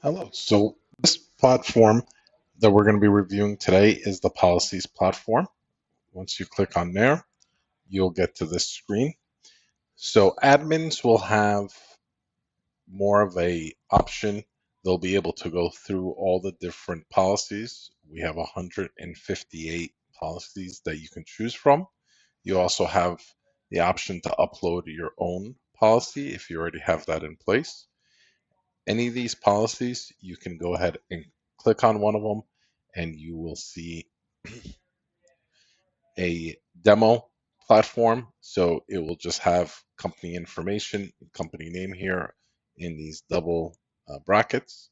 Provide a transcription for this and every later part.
Hello. So this platform that we're going to be reviewing today is the policies platform. Once you click on there, you'll get to this screen. So admins will have more of a option. They'll be able to go through all the different policies. We have 158 policies that you can choose from. You also have the option to upload your own policy if you already have that in place. Any of these policies, you can go ahead and click on one of them and you will see a demo platform. So it will just have company information, company name here in these double brackets,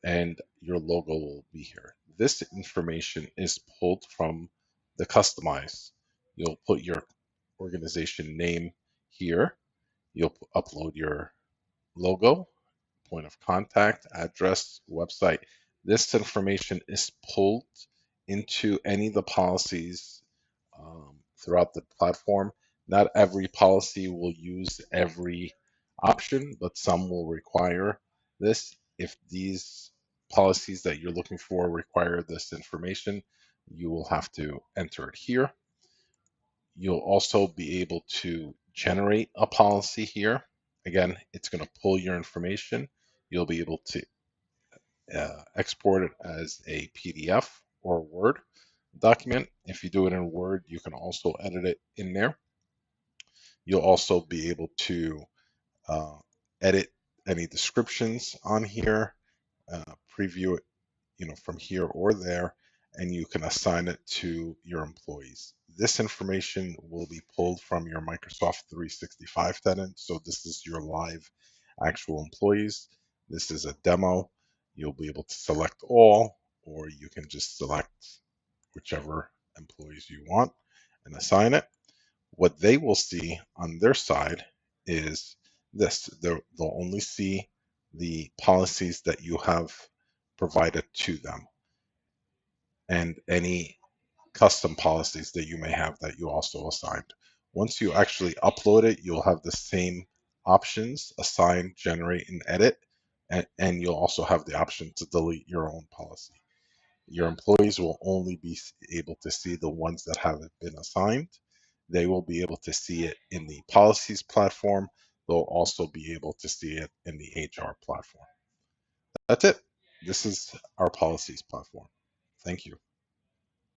and your logo will be here. This information is pulled from the customize. You'll put your organization name here. You'll upload your logo, point of contact, address, website. This information is pulled into any of the policies throughout the platform. Not every policy will use every option, but some will require this. If these policies that you're looking for require this information, you will have to enter it here. You'll also be able to generate a policy here. Again, it's going to pull your information. You'll be able to export it as a PDF or Word document. If you do it in Word, you can also edit it in there. You'll also be able to uh, edit any descriptions on here, preview it, from here or there, and you can assign it to your employees. This information will be pulled from your Microsoft 365 tenant. So this is your live actual employees. This is a demo. You'll be able to select all, or you can just select whichever employees you want and assign it. What they will see on their side is this. They'll only see the policies that you have provided to them and any custom policies that you may have that you also assigned. Once you actually upload it, you'll have the same options: assign, generate, and edit, and you'll also have the option to delete your own policy. Your employees will only be able to see the ones that have been assigned. They will be able to see it in the policies platform. They'll also be able to see it in the HR platform. That's it. This is our policies platform. Thank you.